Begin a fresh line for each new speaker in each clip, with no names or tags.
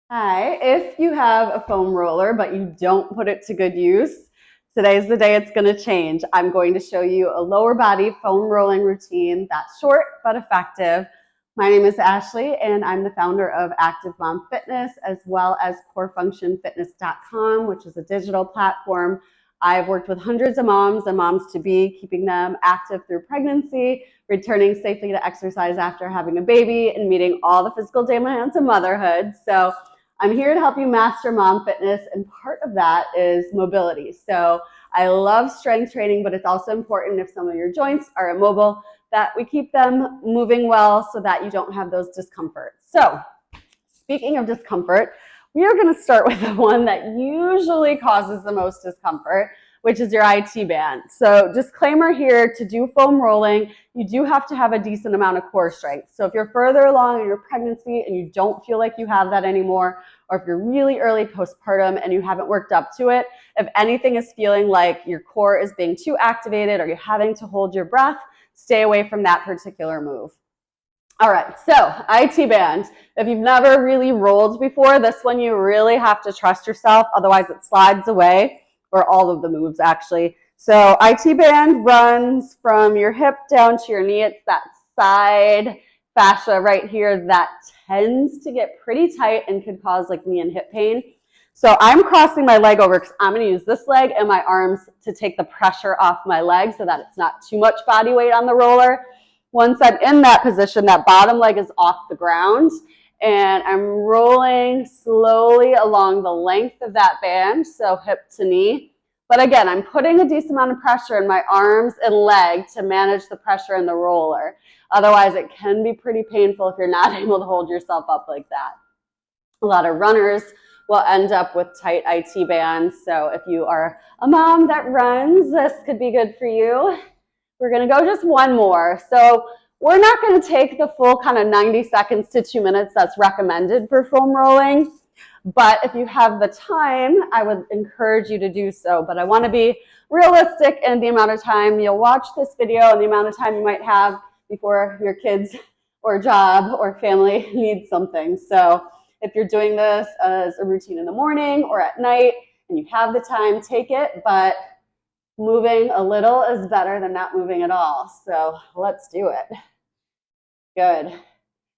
Hi, if you have a foam roller but you don't put it to good use, today's the day it's going to change. I'm going to show you a lower body foam rolling routine that's short but effective. My name is Ashley and I'm the founder of Active Mom Fitness as well as corefunctionfitness.com, which is a digital platform. I've worked with hundreds of moms and moms-to-be, keeping them active through pregnancy, returning safely to exercise after having a baby, and meeting all the physical demands of motherhood. So I'm here to help you master mom fitness, and part of that is mobility. So I love strength training, but it's also important if some of your joints are immobile that we keep them moving well so that you don't have those discomforts. So speaking of discomfort, we are going to start with the one that usually causes the most discomfort, which is your IT band. So disclaimer here, to do foam rolling, you do have to have a decent amount of core strength. So if you're further along in your pregnancy and you don't feel like you have that anymore, or if you're really early postpartum and you haven't worked up to it, if anything is feeling like your core is being too activated or you're having to hold your breath, stay away from that particular move. All right, so IT band. If you've never really rolled before, this one you really have to trust yourself, otherwise it slides away, or all of the moves actually. So IT band runs from your hip down to your knee. It's that side fascia right here that tends to get pretty tight and could cause like knee and hip pain. So I'm crossing my leg over because I'm going to use this leg and my arms to take the pressure off my leg so that it's not too much body weight on the roller. Once I'm in that position, that bottom leg is off the ground, and I'm rolling slowly along the length of that band, so hip to knee. But again, I'm putting a decent amount of pressure in my arms and leg to manage the pressure in the roller. Otherwise, it can be pretty painful if you're not able to hold yourself up like that. A lot of runners will end up with tight IT bands, so if you are a mom that runs, this could be good for you. We're going to go just one more. So we're not going to take the full kind of 90 seconds to 2 minutes that's recommended for foam rolling. But if you have the time, I would encourage you to do so. But I want to be realistic in the amount of time you'll watch this video and the amount of time you might have before your kids or job or family needs something. So if you're doing this as a routine in the morning or at night and you have the time, take it. But moving a little is better than not moving at all. So let's do it. Good. And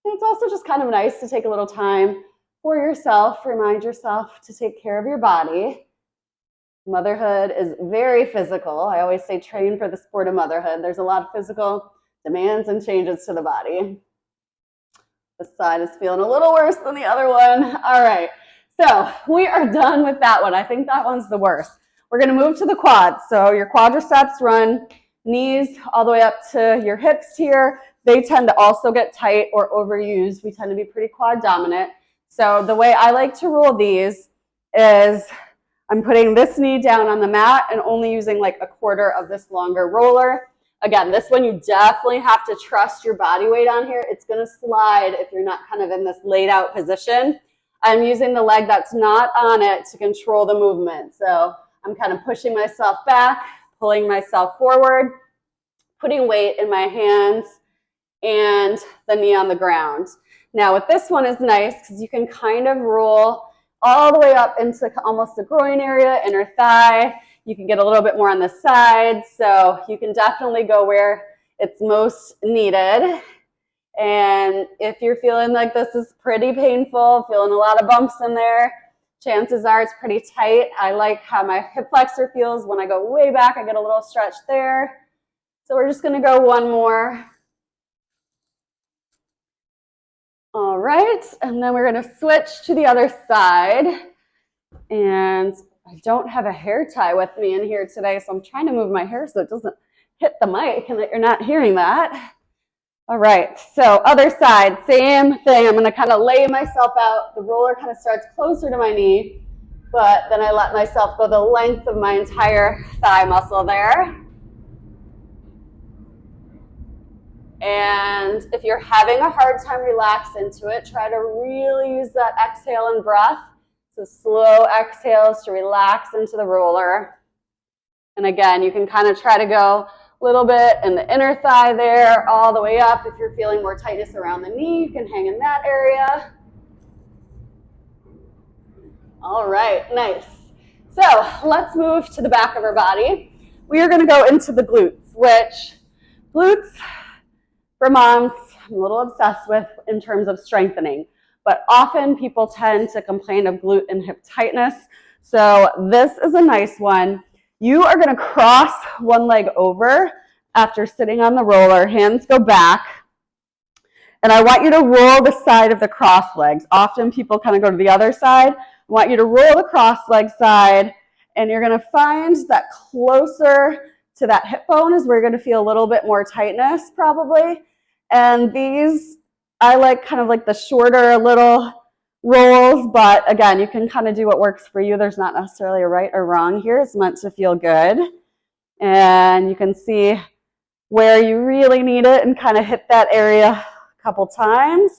it's also just kind of nice to take a little time for yourself, remind yourself to take care of your body. Motherhood is very physical. I always say train for the sport of motherhood. There's a lot of physical demands and changes to the body. This side is feeling a little worse than the other one. All right, so we are done with that one. I think that one's the worst. We're going to move to the quads. So your quadriceps run knees all the way up to your hips here. They tend to also get tight or overused. We tend to be pretty quad dominant. So the way I like to roll these is I'm putting this knee down on the mat and only using like a quarter of this longer roller. Again, this one you definitely have to trust your body weight on here. It's going to slide if you're not kind of in this laid out position. I'm using the leg that's not on it to control the movement. So I'm kind of pushing myself back, pulling myself forward, putting weight in my hands and the knee on the ground. Now with this one is nice because you can kind of roll all the way up into almost the groin area, inner thigh. You can get a little bit more on the sides, so you can definitely go where it's most needed. And if you're feeling like this is pretty painful, feeling a lot of bumps in there, chances are it's pretty tight. I like how my hip flexor feels when I go way back. I get a little stretch there. So we're just going to go one more. All right, and then we're going to switch to the other side. And I don't have a hair tie with me in here today, so I'm trying to move my hair so it doesn't hit the mic and that you're not hearing that. All right, so other side, same thing. I'm going to kind of lay myself out. The roller kind of starts closer to my knee, but then I let myself go the length of my entire thigh muscle there. And if you're having a hard time, relax into it. Try to really use that exhale and breath. So slow exhales to relax into the roller. And again, you can kind of try to go a little bit in the inner thigh there, all the way up. If you're feeling more tightness around the knee, you can hang in that area. All right, nice. So let's move to the back of our body. We are going to go into the glutes, which glutes for moms, I'm a little obsessed with in terms of strengthening, but often people tend to complain of glute and hip tightness. So this is a nice one. You are going to cross one leg over after sitting on the roller, hands go back, and I want you to roll the side of the cross legs. Often people kind of go to the other side. I want you to roll the cross leg side, and you're going to find that closer to that hip bone is where you're going to feel a little bit more tightness probably. And these, I like kind of like the shorter little rolls, but again, you can kind of do what works for you. There's not necessarily a right or wrong here. It's meant to feel good. And you can see where you really need it and kind of hit that area a couple times.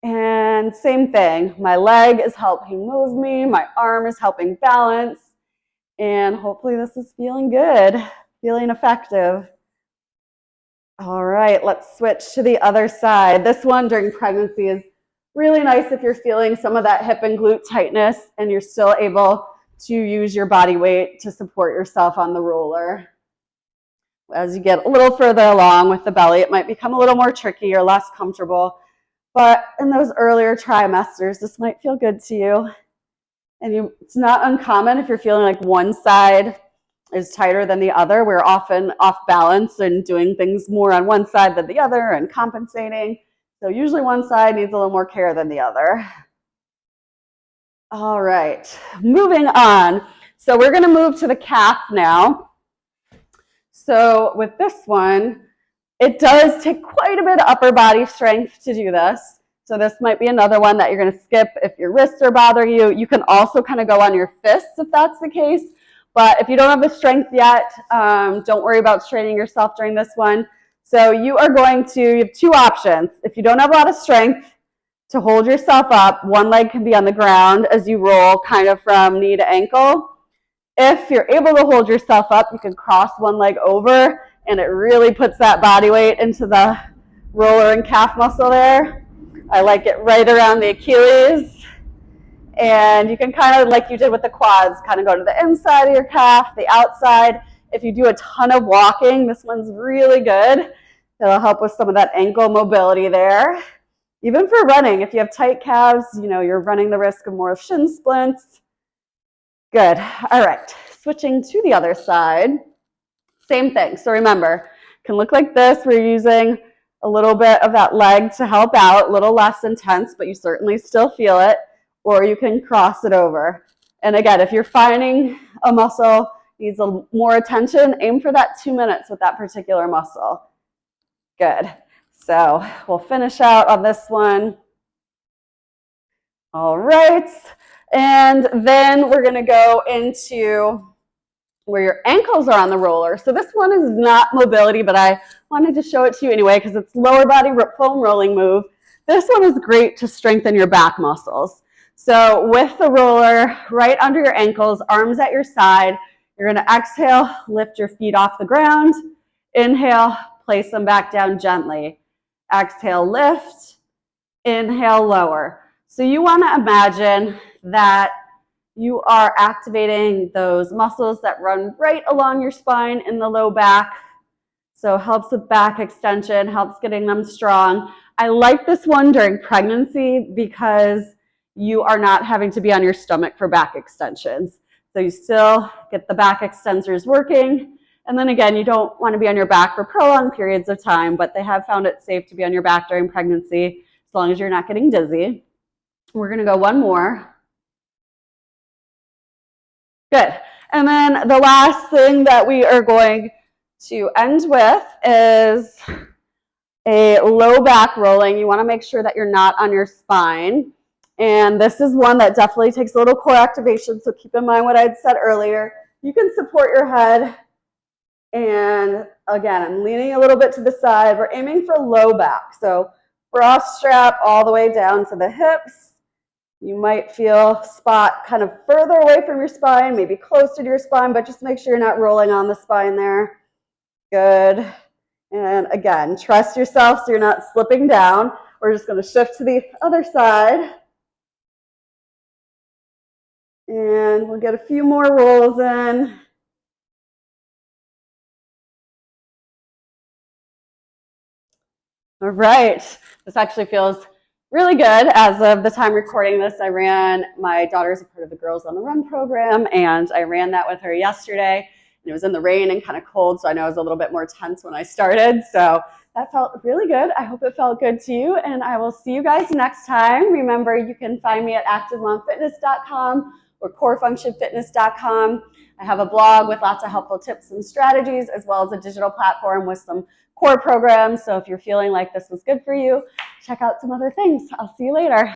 And same thing, my leg is helping move me, my arm is helping balance, and hopefully this is feeling good, feeling effective. All right, let's switch to the other side. This one during pregnancy is really nice if you're feeling some of that hip and glute tightness and you're still able to use your body weight to support yourself on the roller. As you get a little further along with the belly, it might become a little more tricky or less comfortable. But in those earlier trimesters, this might feel good to you. And it's not uncommon if you're feeling like one side is tighter than the other. We're often off balance and doing things more on one side than the other and compensating. So usually one side needs a little more care than the other. All right, moving on. So we're going to move to the calf now. So with this one, it does take quite a bit of upper body strength to do this. So this might be another one that you're going to skip if your wrists are bothering you. You can also kind of go on your fists if that's the case. But if you don't have the strength yet, don't worry about straining yourself during this one. So you have two options. If you don't have a lot of strength to hold yourself up, one leg can be on the ground as you roll kind of from knee to ankle. If you're able to hold yourself up, you can cross one leg over, and it really puts that body weight into the roller and calf muscle there. I like it right around the Achilles. And you can kind of, like you did with the quads, kind of go to the inside of your calf, the outside. If you do a ton of walking, this one's really good. It'll help with some of that ankle mobility there. Even for running, if you have tight calves, you're running the risk of more shin splints. Good. All right. Switching to the other side. Same thing. So remember, it can look like this. We're using a little bit of that leg to help out, a little less intense, but you certainly still feel it. Or you can cross it over. And again, if you're finding a muscle needs more attention, aim for that 2 minutes with that particular muscle. Good. So we'll finish out on this one. All right. And then we're going to go into where your ankles are on the roller. So this one is not mobility, but I wanted to show it to you anyway because it's lower body foam rolling move. This one is great to strengthen your back muscles. So with the roller right under your ankles, arms at your side, you're going to exhale, lift your feet off the ground. Inhale, place them back down gently. Exhale, lift. Inhale, lower. So you want to imagine that you are activating those muscles that run right along your spine in the low back. So helps with back extension, helps getting them strong. I like this one during pregnancy because you are not having to be on your stomach for back extensions. So you still get the back extensors working. And then again, you don't want to be on your back for prolonged periods of time, but they have found it safe to be on your back during pregnancy as long as you're not getting dizzy. We're going to go one more. Good. And then the last thing that we are going to end with is a low back rolling. You want to make sure that you're not on your spine. And this is one that definitely takes a little core activation. So keep in mind what I'd said earlier. You can support your head. And again, I'm leaning a little bit to the side. We're aiming for low back. So bra strap all the way down to the hips. You might feel a spot kind of further away from your spine, maybe closer to your spine, but just make sure you're not rolling on the spine there. Good. And again, trust yourself so you're not slipping down. We're just going to shift to the other side. And we'll get a few more rolls in. All right, this actually feels really good. As of the time recording this, my daughter's a part of the Girls on the Run program, and I ran that with her yesterday. And it was in the rain and kind of cold, so I know I was a little bit more tense when I started. So that felt really good. I hope it felt good to you, and I will see you guys next time. Remember, you can find me at activemomfitness.com or corefunctionfitness.com. I have a blog with lots of helpful tips and strategies, as well as a digital platform with some core programs. So if you're feeling like this was good for you, check out some other things. I'll see you later.